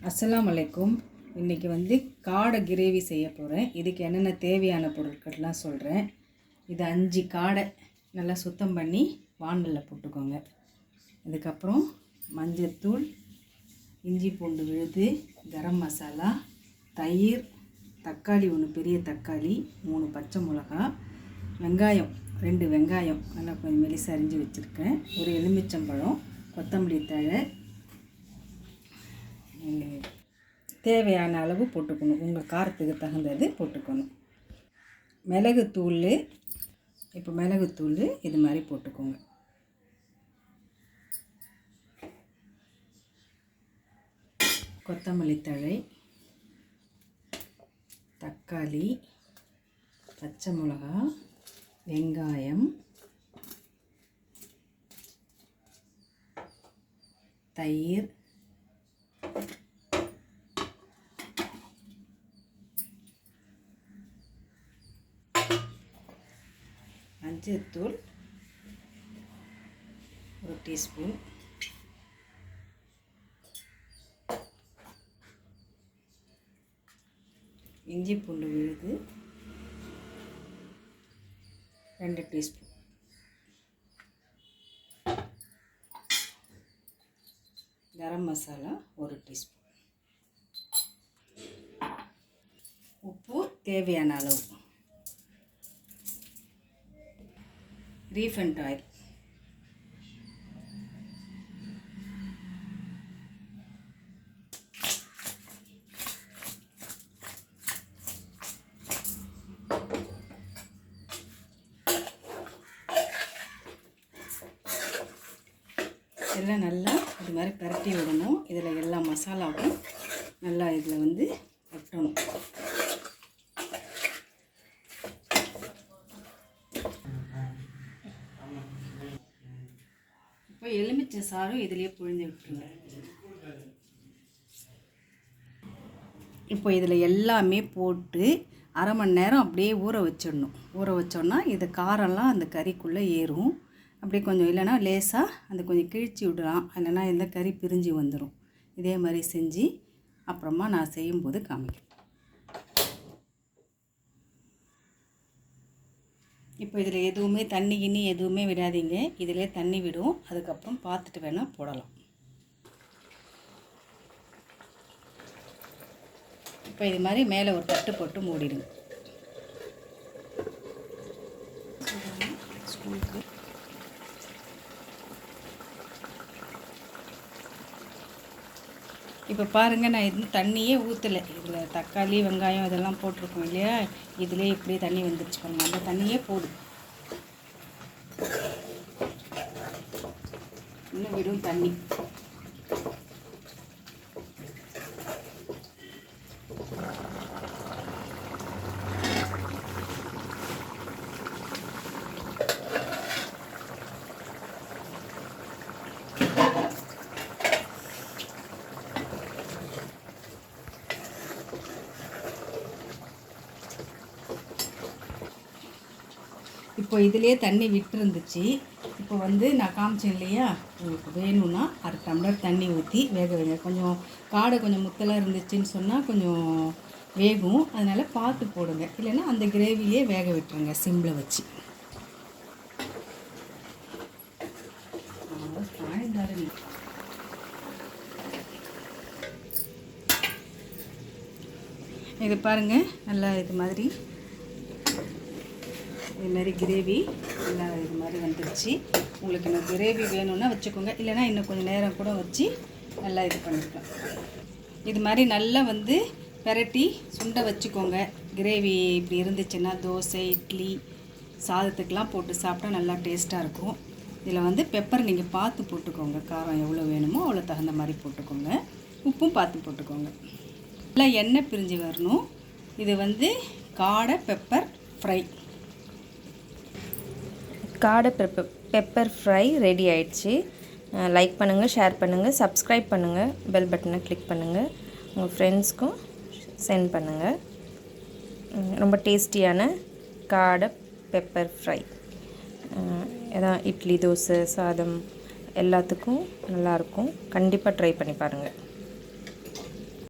அஸ்ஸலாமு அலைக்கும். இன்றைக்கி வந்து காடை கிரேவி செய்ய போகிறேன். இதுக்கு என்னென்ன தேவையான பொருட்கள்லாம் சொல்கிறேன். இது 5 காடை நல்லா சுத்தம் பண்ணி வாணலில் போட்டுக்கோங்க. இதுக்கப்புறம் மஞ்சத்தூள், இஞ்சி பூண்டு விழுது, கரம் மசாலா, தயிர், தக்காளி 1 பெரிய தக்காளி, 3 பச்சை மிளகா, வெங்காயம் 2 வெங்காயம் நல்லா கொஞ்சம் மெலிசா அரிஞ்சு வச்சுருக்கேன், ஒரு எலுமிச்சம்பழம், கொத்தமல்லி தழை, தேவையான அளவு போட்டுக்கணும். உங்கள் காரத்துக்கு தகுந்தது போட்டுக்கணும். மிளகுத்தூள், இப்போ மிளகுத்தூள் இது மாதிரி போட்டுக்கோங்க. கொத்தமல்லி தழை, தக்காளி, பச்சை மிளகா, வெங்காயம், தயிர், மஞ்சத்தூள் 1 டீஸ்பூன், இஞ்சி பூண்டு விழுது 2 டீஸ்பூன், கரம் மசாலா 1 டீஸ்பூன், உப்பு தேவையான அளவு, ரீஃபைண்ட் ஆயில், எல்லாம் நல்லா இது மாதிரி பரட்டி விடணும். இதில் எல்லா மசாலாவும் நல்லா இதில் வந்து ஒட்டணும். இப்போ எலுமிச்சை சாறும் இதிலே புழிஞ்சு விட்டுருங்க. இப்போ இதில் எல்லாமே போட்டு அரை மணி நேரம் அப்படியே ஊற வச்சிடணும். ஊற வச்சோன்னா இது காரம்லாம் அந்த கறிக்குள்ளே ஏறும். அப்படியே கொஞ்சம் இல்லைன்னா லேசாக அந்த கொஞ்சம் கிழிச்சி விடலாம், இல்லைன்னா இந்த கறி பிரிஞ்சு வந்துடும். இதே மாதிரி செஞ்சு அப்புறமா நான் செய்யும்போது காமிக்கிறேன். இப்போ இதில் எதுவுமே தண்ணி கிண்ணி எதுவுமே விடாதீங்க. இதிலே தண்ணி விடும். அதுக்கப்புறம் பார்த்துட்டு வேணால் போடலாம். இப்போ இது மாதிரி மேலே ஒரு தட்டு போட்டு மூடிடுங்க. ஸ்கூலுக்கு இப்போ பாருங்கள், நான் இது தண்ணியே ஊற்றலை. இதில் தக்காளி வெங்காயம் இதெல்லாம் போட்டிருக்கோம் இல்லையா, இதிலே இப்படியே தண்ணி வந்துடுச்சு பாருங்கள். அந்த தண்ணியே போடும், இன்னும் விடும் தண்ணி. இப்போ இதிலே தண்ணி விட்டுருந்துச்சு. இப்போ வந்து நான் காமிச்சேன் இல்லையா, உங்களுக்கு வேணும்னா 1/2 டம்ளர் தண்ணி ஊற்றி வேக வைங்க. கொஞ்சம் காடை கொஞ்சம் முத்தலாக இருந்துச்சுன்னு சொன்னால் கொஞ்சம் வேகும், அதனால் பார்த்து போடுங்க. இல்லைன்னா அந்த கிரேவியே வேக விட்டுருங்க சிம்மில் வச்சு. இது பாருங்கள், நல்லா இது மாதிரி இதுமாரி கிரேவி நல்லா இது மாதிரி வந்துடுச்சு. உங்களுக்கு இன்னும் கிரேவி வேணும்னா வச்சுக்கோங்க, இல்லைனா இன்னும் கொஞ்சம் நேரம் கூட வச்சு நல்லா இது பண்ணிக்கலாம். இது மாதிரி நல்லா வந்து பெரட்டி சுண்டை வச்சுக்கோங்க. கிரேவி இப்படி இருந்துச்சுன்னா தோசை, இட்லி, சாதத்துக்கெலாம் போட்டு சாப்பிட்டா நல்லா டேஸ்ட்டாக இருக்கும். இதில் வந்து பெப்பர் நீங்கள் பார்த்து போட்டுக்கோங்க. காரம் எவ்வளோ வேணுமோ அவ்வளோ தகுந்த மாதிரி போட்டுக்கோங்க. உப்பும் பார்த்து போட்டுக்கோங்க. நல்லா எண்ணெய் பிரிஞ்சு வரணும். இது வந்து காடை பெப்பர் ஃப்ரை. காடை பெப்பர் ஃப்ரை ரெடி ஆயிடுச்சு. லைக் பண்ணுங்கள், ஷேர் பண்ணுங்கள், சப்ஸ்கிரைப் பண்ணுங்கள், பெல் பட்டனை கிளிக் பண்ணுங்கள், உங்கள் ஃப்ரெண்ட்ஸ்க்கும் சென்ட் பண்ணுங்கள். ரொம்ப டேஸ்டியான காடை பெப்பர் ஃப்ரை. எதாவது இட்லி, தோசை, சாதம் எல்லாத்துக்கும் நல்லாயிருக்கும். கண்டிப்பாக ட்ரை பண்ணி பாருங்கள்.